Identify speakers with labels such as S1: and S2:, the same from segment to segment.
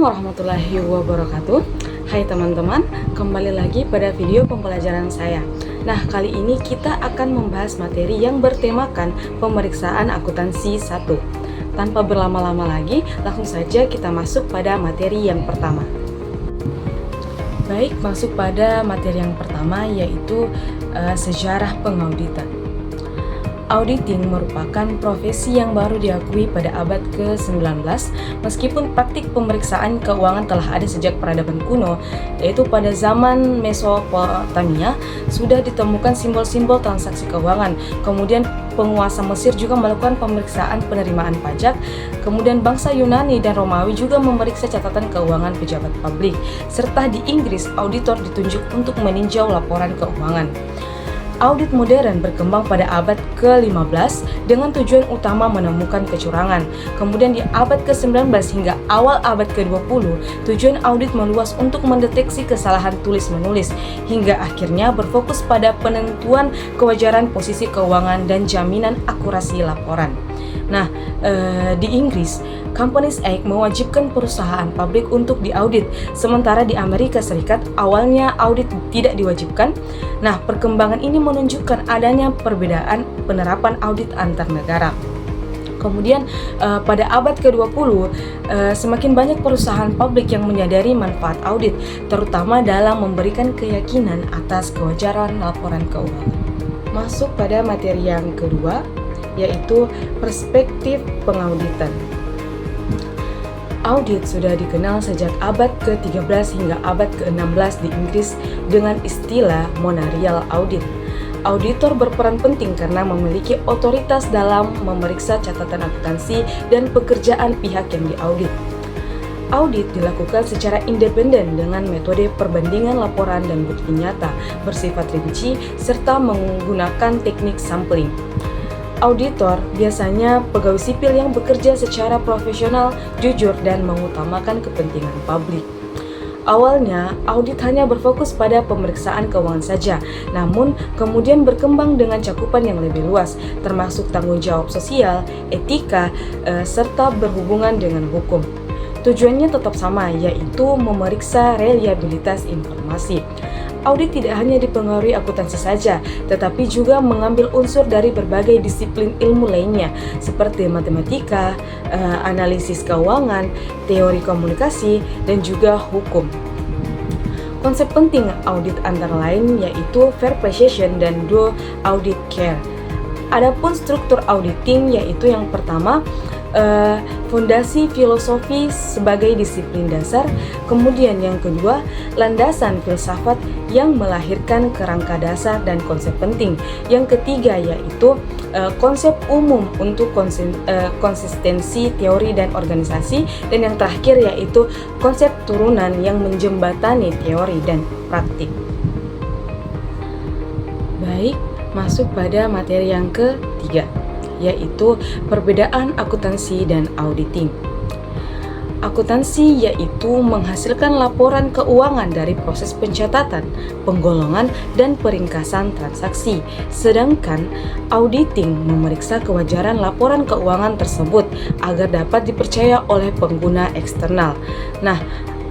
S1: warahmatullahi wabarakatuh. Hai teman-teman, kembali lagi pada video pembelajaran saya. Nah, kali ini kita akan membahas materi yang bertemakan pemeriksaan akuntansi 1. Tanpa berlama-lama lagi, langsung saja kita masuk pada materi yang pertama. Baik, masuk pada materi yang pertama, yaitu sejarah pengauditan. Auditing merupakan profesi yang baru diakui pada abad ke-19, meskipun praktik pemeriksaan keuangan telah ada sejak peradaban kuno, yaitu pada zaman Mesopotamia sudah ditemukan simbol-simbol transaksi keuangan. Kemudian penguasa Mesir juga melakukan pemeriksaan penerimaan pajak. Kemudian bangsa Yunani dan Romawi juga memeriksa catatan keuangan pejabat publik. Serta di Inggris, auditor ditunjuk untuk meninjau laporan keuangan. Audit modern berkembang pada abad ke-15 dengan tujuan utama menemukan kecurangan. Kemudian di abad ke-19 hingga awal abad ke-20, tujuan audit meluas untuk mendeteksi kesalahan tulis-menulis, hingga akhirnya berfokus pada penentuan kewajaran posisi keuangan dan jaminan akurasi laporan. Nah, di Inggris, Companies Act mewajibkan perusahaan publik untuk diaudit, sementara di Amerika Serikat awalnya audit tidak diwajibkan. Nah, perkembangan ini menunjukkan adanya perbedaan penerapan audit antar negara. Kemudian pada abad ke-20, semakin banyak perusahaan publik yang menyadari manfaat audit, terutama dalam memberikan keyakinan atas kewajaran laporan keuangan. Masuk pada materi yang kedua, yaitu perspektif pengauditan. Audit sudah dikenal sejak abad ke-13 hingga abad ke-16 di Inggris dengan istilah managerial audit. Auditor berperan penting karena memiliki otoritas dalam memeriksa catatan akuntansi dan pekerjaan pihak yang diaudit. Audit dilakukan secara independen dengan metode perbandingan laporan dan bukti nyata, bersifat rinci, serta menggunakan teknik sampling. Auditor biasanya pegawai sipil yang bekerja secara profesional, jujur, dan mengutamakan kepentingan publik. Awalnya, audit hanya berfokus pada pemeriksaan keuangan saja, namun kemudian berkembang dengan cakupan yang lebih luas, termasuk tanggung jawab sosial, etika, serta berhubungan dengan hukum. Tujuannya tetap sama, yaitu memeriksa reliabilitas informasi. Audit tidak hanya dipengaruhi akuntansi saja, tetapi juga mengambil unsur dari berbagai disiplin ilmu lainnya, seperti matematika, analisis keuangan, teori komunikasi, dan juga hukum. Konsep penting audit antara lain yaitu fair precision dan do audit care. Adapun struktur auditing yaitu yang pertama, fondasi filosofi sebagai disiplin dasar, kemudian yang kedua, landasan filsafat yang melahirkan kerangka dasar dan konsep penting. Yang ketiga yaitu konsep umum untuk konsistensi teori dan organisasi, dan yang terakhir yaitu konsep turunan yang menjembatani teori dan praktik. Baik, masuk pada materi yang ketiga, yaitu perbedaan akuntansi dan auditing. Akuntansi yaitu menghasilkan laporan keuangan dari proses pencatatan, penggolongan, dan peringkasan transaksi. Sedangkan auditing memeriksa kewajaran laporan keuangan tersebut agar dapat dipercaya oleh pengguna eksternal. Nah,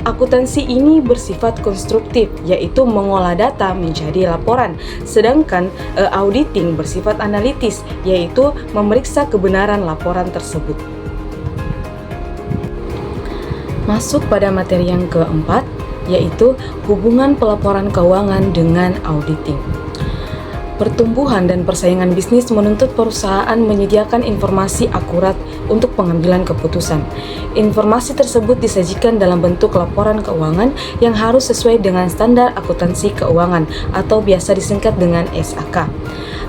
S1: akuntansi ini bersifat konstruktif, yaitu mengolah data menjadi laporan, sedangkan auditing bersifat analitis, yaitu memeriksa kebenaran laporan tersebut. Masuk pada materi yang keempat, yaitu hubungan pelaporan keuangan dengan auditing. Pertumbuhan dan persaingan bisnis menuntut perusahaan menyediakan informasi akurat untuk pengambilan keputusan. Informasi tersebut disajikan dalam bentuk laporan keuangan yang harus sesuai dengan standar akuntansi keuangan atau biasa disingkat dengan SAK.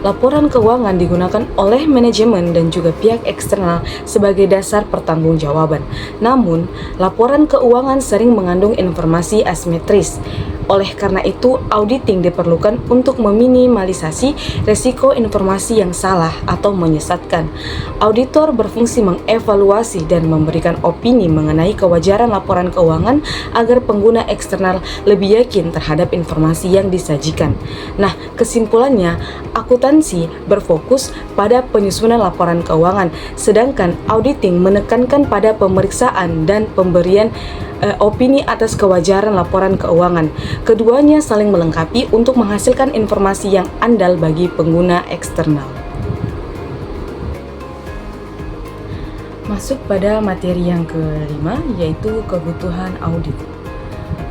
S1: Laporan keuangan digunakan oleh manajemen dan juga pihak eksternal sebagai dasar pertanggungjawaban. Namun, laporan keuangan sering mengandung informasi asimetris. Oleh karena itu, auditing diperlukan untuk meminimalisasi resiko informasi yang salah atau menyesatkan. Auditor berfungsi mengevaluasi dan memberikan opini mengenai kewajaran laporan keuangan agar pengguna eksternal lebih yakin terhadap informasi yang disajikan. Nah, kesimpulannya, akuntansi berfokus pada penyusunan laporan keuangan, sedangkan auditing menekankan pada pemeriksaan dan pemberian opini atas kewajaran laporan keuangan. Keduanya saling melengkapi untuk menghasilkan informasi yang andal bagi pengguna eksternal. Masuk pada materi yang kelima, yaitu kebutuhan audit.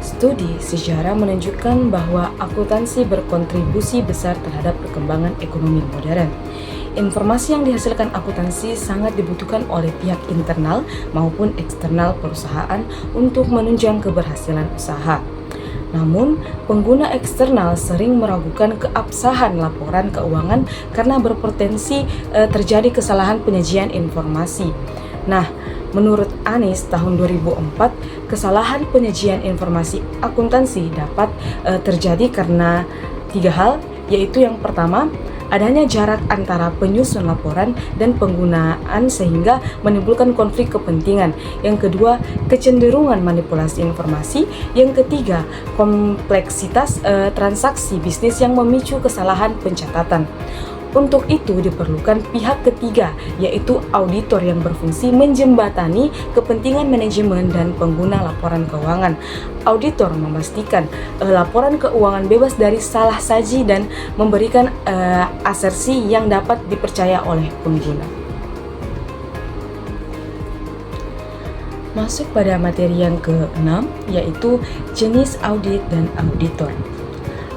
S1: Studi sejarah menunjukkan bahwa akuntansi berkontribusi besar terhadap perkembangan ekonomi modern. Informasi yang dihasilkan akuntansi sangat dibutuhkan oleh pihak internal maupun eksternal perusahaan untuk menunjang keberhasilan usaha. Namun, pengguna eksternal sering meragukan keabsahan laporan keuangan karena berpotensi terjadi kesalahan penyajian informasi. Nah, menurut Anies tahun 2004, kesalahan penyajian informasi akuntansi dapat terjadi karena 3 hal, yaitu yang pertama, adanya jarak antara penyusun laporan dan penggunaan sehingga menimbulkan konflik kepentingan. Yang kedua, kecenderungan manipulasi informasi. Yang ketiga, kompleksitas transaksi bisnis yang memicu kesalahan pencatatan. Untuk itu diperlukan pihak ketiga, yaitu auditor yang berfungsi menjembatani kepentingan manajemen dan pengguna laporan keuangan. Auditor memastikan laporan keuangan bebas dari salah saji dan memberikan asersi yang dapat dipercaya oleh pengguna. Masuk pada materi yang ke-6, yaitu jenis audit dan auditor.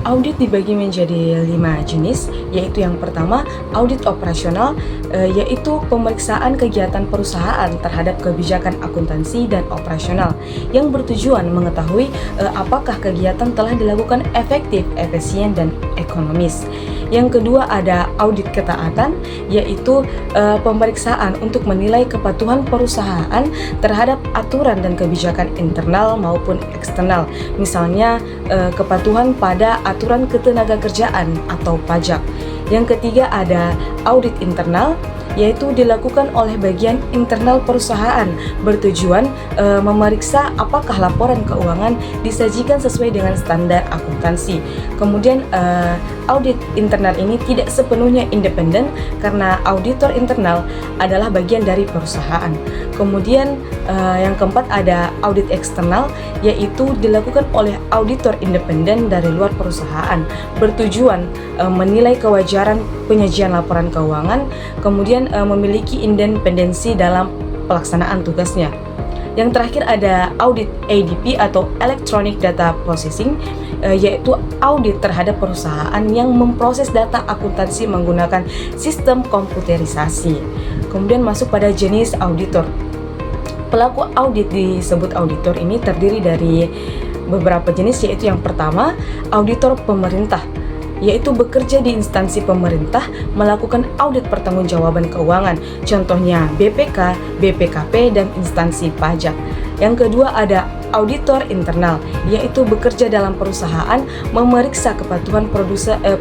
S1: Audit dibagi menjadi 5 jenis, yaitu yang pertama, audit operasional, yaitu pemeriksaan kegiatan perusahaan terhadap kebijakan akuntansi dan operasional yang bertujuan mengetahui apakah kegiatan telah dilakukan efektif, efisien, dan ekonomis. Yang kedua ada audit ketaatan, yaitu pemeriksaan untuk menilai kepatuhan perusahaan terhadap aturan dan kebijakan internal maupun eksternal, misalnya kepatuhan pada aturan ketenagakerjaan atau pajak. Yang ketiga ada audit internal, yaitu dilakukan oleh bagian internal perusahaan bertujuan memeriksa apakah laporan keuangan disajikan sesuai dengan standar akuntansi. Kemudian audit internal ini tidak sepenuhnya independen karena auditor internal adalah bagian dari perusahaan. Kemudian yang keempat ada audit eksternal, yaitu dilakukan oleh auditor independen dari luar perusahaan bertujuan menilai kewajaran penyajian laporan keuangan, kemudian memiliki independensi dalam pelaksanaan tugasnya. Yang terakhir ada audit ADP atau Electronic Data Processing, yaitu audit terhadap perusahaan yang memproses data akuntansi menggunakan sistem komputerisasi. Kemudian masuk pada jenis auditor. Pelaku audit disebut auditor ini terdiri dari beberapa jenis, yaitu yang pertama, auditor pemerintah, yaitu bekerja di instansi pemerintah melakukan audit pertanggungjawaban keuangan, contohnya BPK, BPKP, dan instansi pajak. Yang kedua ada auditor internal, yaitu bekerja dalam perusahaan memeriksa kepatuhan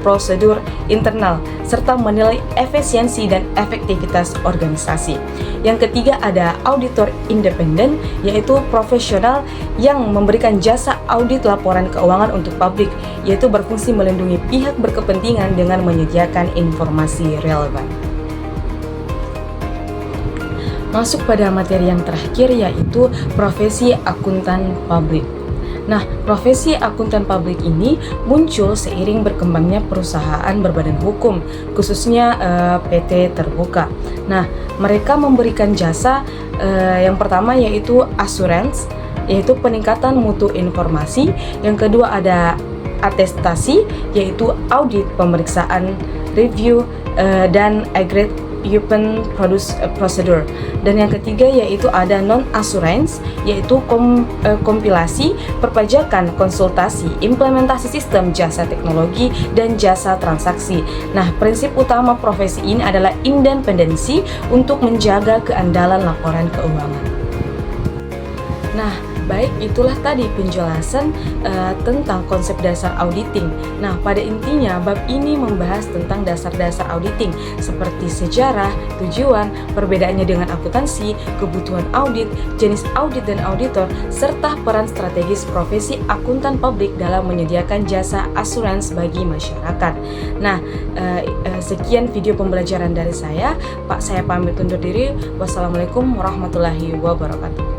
S1: prosedur internal serta menilai efisiensi dan efektivitas organisasi. Yang ketiga ada auditor independen, yaitu profesional yang memberikan jasa audit laporan keuangan untuk publik, yaitu berfungsi melindungi pihak berkepentingan dengan menyediakan informasi relevan. Masuk pada materi yang terakhir, yaitu profesi akuntan publik. Nah, profesi akuntan publik ini muncul seiring berkembangnya perusahaan berbadan hukum, khususnya PT terbuka. Nah, mereka memberikan jasa yang pertama yaitu assurance, yaitu peningkatan mutu informasi. Yang kedua ada atestasi, yaitu audit pemeriksaan, review, dan open procedure. Dan yang ketiga yaitu ada non-assurance, yaitu kompilasi, perpajakan, konsultasi, implementasi sistem, jasa teknologi, dan jasa transaksi. Nah, prinsip utama profesi ini adalah independensi untuk menjaga keandalan laporan keuangan. Nah, baik itulah tadi penjelasan tentang konsep dasar auditing. Nah, pada intinya bab ini membahas tentang dasar-dasar auditing seperti sejarah, tujuan, perbedaannya dengan akuntansi, kebutuhan audit, jenis audit dan auditor, serta peran strategis profesi akuntan publik dalam menyediakan jasa asuransi bagi masyarakat. Nah, sekian video pembelajaran dari saya. Saya pamit undur diri. Wassalamualaikum warahmatullahi wabarakatuh.